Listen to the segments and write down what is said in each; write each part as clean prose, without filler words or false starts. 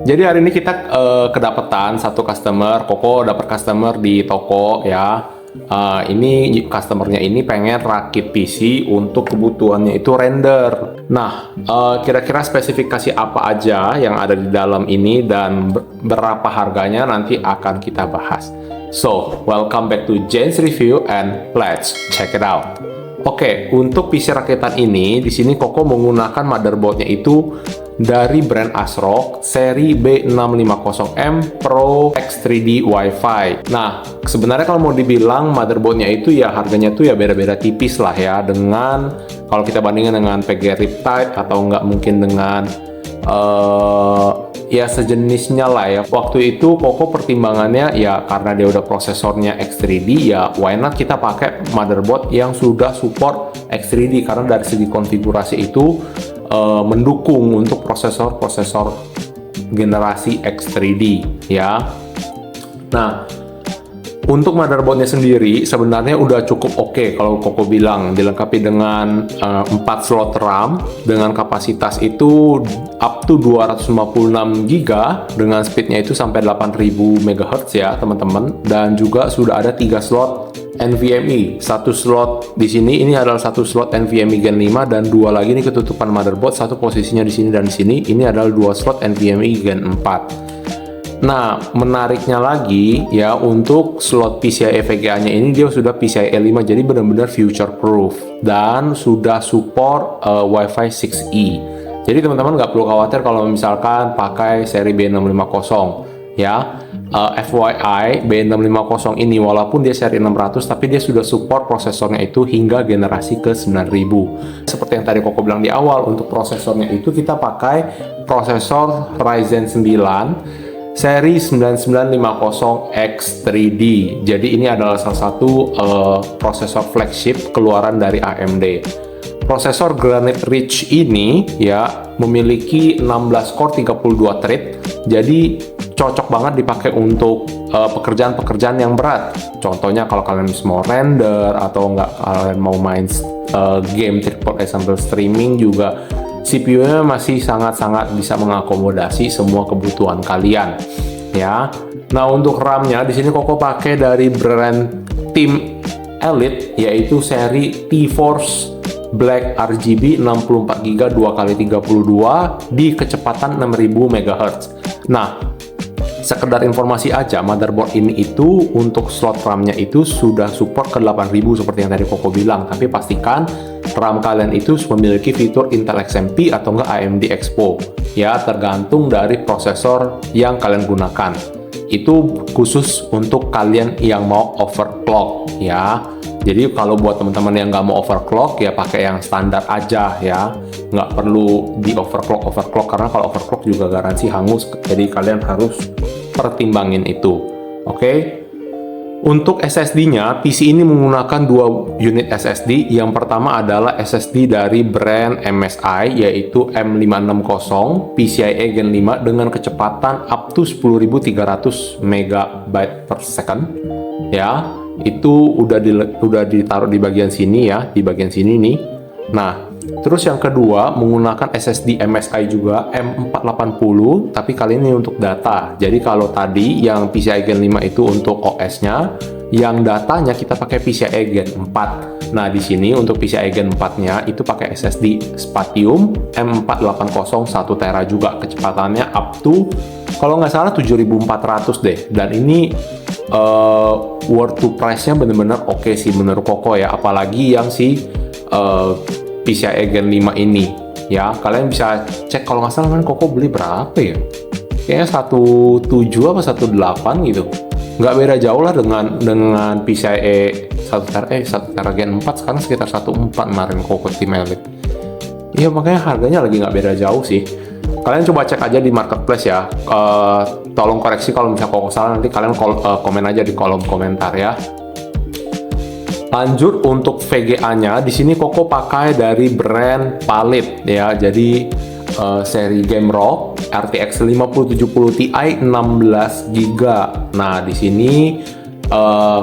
Jadi hari ini kita kedapatan satu customer, Koko dapat customer di toko ya. Ini customernya ini pengen rakit PC untuk kebutuhannya itu render. Nah, kira-kira spesifikasi apa aja yang ada di dalam ini dan berapa harganya nanti akan kita bahas. So, welcome back to Jane's Review and let's check it out. Oke, untuk PC rakitan ini, di sini Koko menggunakan motherboardnya itu dari brand ASRock seri B650M Pro X3D Wi-Fi. Nah, sebenarnya kalau mau dibilang motherboardnya itu ya harganya tuh ya beda-beda tipis lah ya, dengan kalau kita bandingkan dengan PG Riptide atau nggak mungkin dengan ya sejenisnya lah ya. Waktu itu Koko pertimbangannya ya karena dia udah prosesornya X3D, ya why not kita pakai motherboard yang sudah support X3D, karena dari segi konfigurasi itu mendukung untuk prosesor-prosesor generasi X3D ya. Nah, untuk motherboardnya sendiri sebenarnya udah cukup oke kalau Koko bilang, dilengkapi dengan 4 slot RAM dengan kapasitas itu up to 256 GB dengan speednya itu sampai 8000 MHz ya teman-teman, dan juga sudah ada 3 slot NVMe. Satu slot di sini ini adalah satu slot NVMe Gen 5 dan dua lagi ini ketutupan motherboard, satu posisinya di sini dan di sini. Ini adalah dua slot NVMe Gen 4. Nah, menariknya lagi ya, untuk slot PCIe VGA-nya ini dia sudah PCIe 5, jadi benar-benar future proof dan sudah support Wi-Fi 6E. Jadi teman-teman nggak perlu khawatir kalau misalkan pakai seri B650 ya. FYI, B650 ini walaupun dia seri 600 tapi dia sudah support prosesornya itu hingga generasi ke 9000. Seperti yang tadi Koko bilang di awal, untuk prosesornya itu kita pakai prosesor Ryzen 9 seri 9950X3D. Jadi ini adalah salah satu prosesor flagship keluaran dari AMD. Prosesor Granite Ridge ini ya memiliki 16 core 32 thread. Jadi cocok banget dipakai untuk pekerjaan-pekerjaan yang berat. Contohnya kalau kalian mau render atau nggak kalian mau main game AAA sambil streaming juga, CPU-nya masih sangat-sangat bisa mengakomodasi semua kebutuhan kalian ya. Nah, untuk RAM-nya di sini Koko pakai dari brand Team Elite, yaitu seri T-Force Black RGB 64GB 2x32 di kecepatan 6000 MHz. Nah, sekedar informasi aja, motherboard ini itu untuk slot RAM-nya itu sudah support ke 8000 seperti yang tadi Koko bilang, tapi pastikan RAM kalian itu memiliki fitur Intel XMP atau enggak AMD Expo ya, tergantung dari prosesor yang kalian gunakan. Itu khusus untuk kalian yang mau overclock ya. Jadi kalau buat teman-teman yang nggak mau overclock ya pakai yang standar aja ya, nggak perlu di overclock karena kalau overclock juga garansi hangus, jadi kalian harus pertimbangin itu. Oke. Untuk SSD-nya, PC ini menggunakan dua unit SSD. Yang pertama adalah SSD dari brand MSI, yaitu M560 PCIe Gen 5 dengan kecepatan up to 10.300 MB per second. Ya, itu udah ditaruh di bagian sini ya, di bagian sini nih. Nah, terus yang kedua menggunakan SSD MSI juga M480, tapi kali ini untuk data. Jadi kalau tadi yang PCIe Gen 5 itu untuk OS-nya, yang datanya kita pakai PCIe Gen 4. Nah, di sini untuk PCIe Gen 4-nya itu pakai SSD Spatium M480 1 tera juga, kecepatannya up to kalau nggak salah 7400 deh. Dan ini worth to price-nya bener-bener oke sih menurut Koko ya, apalagi yang si PCIe Gen 5 ini ya. Kalian bisa cek, kalau nggak salah kan Koko beli berapa ya, kayaknya 17 apa 18 gitu, nggak beda jauh lah dengan PCIe 1 tera Gen 4 sekarang sekitar 14 kemarin Koko Team Elite. Iya, makanya harganya lagi nggak beda jauh sih. Kalian coba cek aja di marketplace ya. Tolong koreksi kalau misalnya Koko salah, nanti kalian komen aja di kolom komentar ya. Lanjut untuk VGA-nya, di sini Koko pakai dari brand Palit ya. Jadi seri GameRock RTX 5070 Ti 16GB. Nah, di sini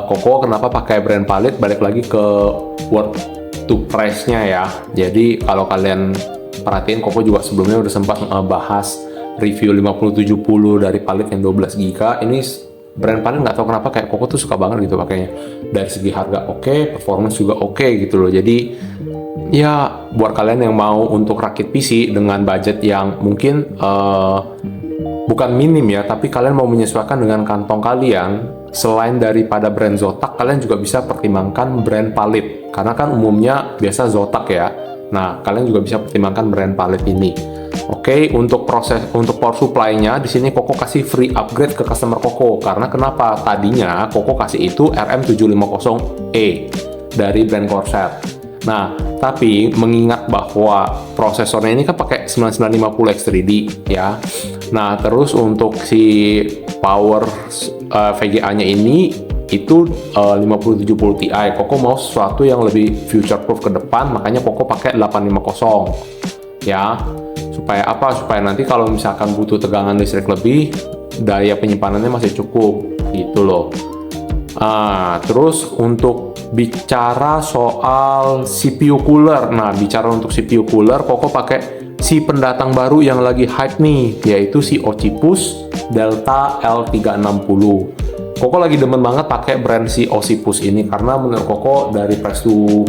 Koko kenapa pakai brand Palit? Balik lagi ke worth to price-nya ya. Jadi kalau kalian perhatiin, Koko juga sebelumnya udah sempat bahas review 5070 dari palit yang 12 GB. Ini brand palit nggak tahu kenapa kayak Koko tuh suka banget gitu pakainya. Dari segi harga oke, performance juga oke gitu loh. Jadi ya buat kalian yang mau untuk rakit PC dengan budget yang mungkin bukan minim ya, tapi kalian mau menyesuaikan dengan kantong kalian, selain daripada brand Zotac, kalian juga bisa pertimbangkan brand Palit. Karena kan umumnya biasa Zotac ya. Nah, kalian juga bisa pertimbangkan brand Palit ini. Oke, untuk power supply-nya di sini Koko kasih free upgrade ke customer Koko. Karena kenapa? Tadinya Koko kasih itu RM750E dari brand Corsair. Nah, tapi mengingat bahwa prosesornya ini kan pakai 9950 X3D ya. Nah, terus untuk si power VGA-nya ini itu 5070 Ti. Koko mau sesuatu yang lebih future proof ke depan, makanya Koko pakai 850 ya. Supaya apa? Supaya nanti kalau misalkan butuh tegangan listrik lebih, daya penyimpanannya masih cukup gitu loh. Terus untuk bicara soal CPU cooler, nah bicara untuk CPU cooler, Koko pakai si pendatang baru yang lagi hype nih, yaitu si Ocypus Delta L360. Koko lagi demen banget pakai brand si Ocypus ini karena menurut Koko dari price to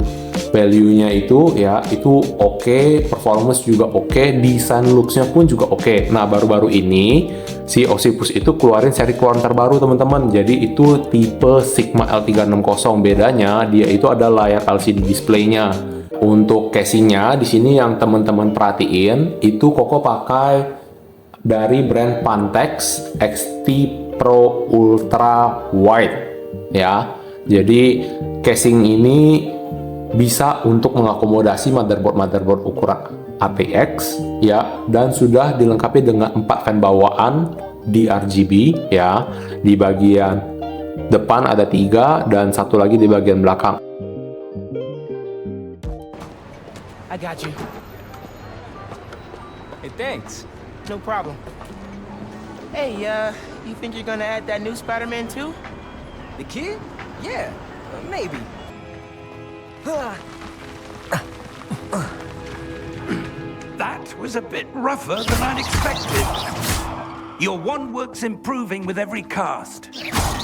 value-nya itu ya itu oke, performance juga oke, desain looks-nya pun juga oke. Nah, baru-baru ini si Ocypus itu keluarin seri keluaran terbaru teman-teman. Jadi itu tipe Sigma L360. Bedanya dia itu ada layar LCD display-nya. Untuk casingnya di sini yang teman-teman perhatiin itu Koko pakai dari brand Pantex XT Pro Ultra Wide ya. Jadi casing ini bisa untuk mengakomodasi motherboard ukuran ATX ya, dan sudah dilengkapi dengan 4 fan bawaan di RGB ya. Di bagian depan ada 3 dan satu lagi di bagian belakang. I got you. Hey, thanks. No problem. Hey, you think you're gonna add that new Spider-Man too? The kid? Yeah, maybe. That was a bit rougher than I'd expected. Your one work's improving with every cast.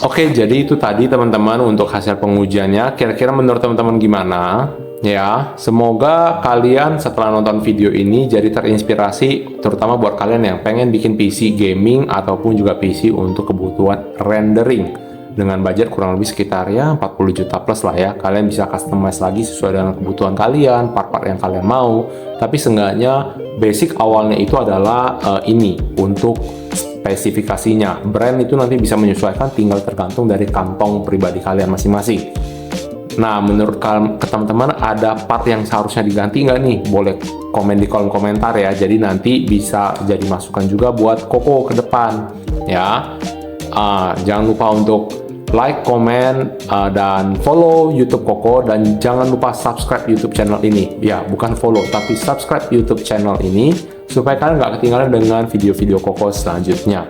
Oke, jadi itu tadi teman-teman untuk hasil pengujiannya. Kira-kira menurut teman-teman gimana? Ya, semoga kalian setelah nonton video ini jadi terinspirasi, terutama buat kalian yang pengen bikin PC gaming ataupun juga PC untuk kebutuhan rendering. Dengan budget kurang lebih sekitar ya 40 juta plus lah ya. Kalian bisa customize lagi sesuai dengan kebutuhan kalian, part-part yang kalian mau. Tapi seenggaknya basic awalnya itu adalah ini untuk spesifikasinya. Brand itu nanti bisa menyesuaikan, tinggal tergantung dari kantong pribadi kalian masing-masing. Nah, menurut teman-teman ada part yang seharusnya diganti nggak nih? Boleh komen di kolom komentar ya. Jadi nanti bisa jadi masukan juga buat Koko ke depan ya. Jangan lupa untuk like, komen, dan follow YouTube Koko, dan jangan lupa subscribe YouTube channel ini. Ya, bukan follow, tapi subscribe YouTube channel ini supaya kalian nggak ketinggalan dengan video-video Koko selanjutnya.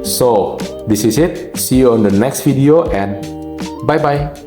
So, this is it. See you on the next video and bye-bye.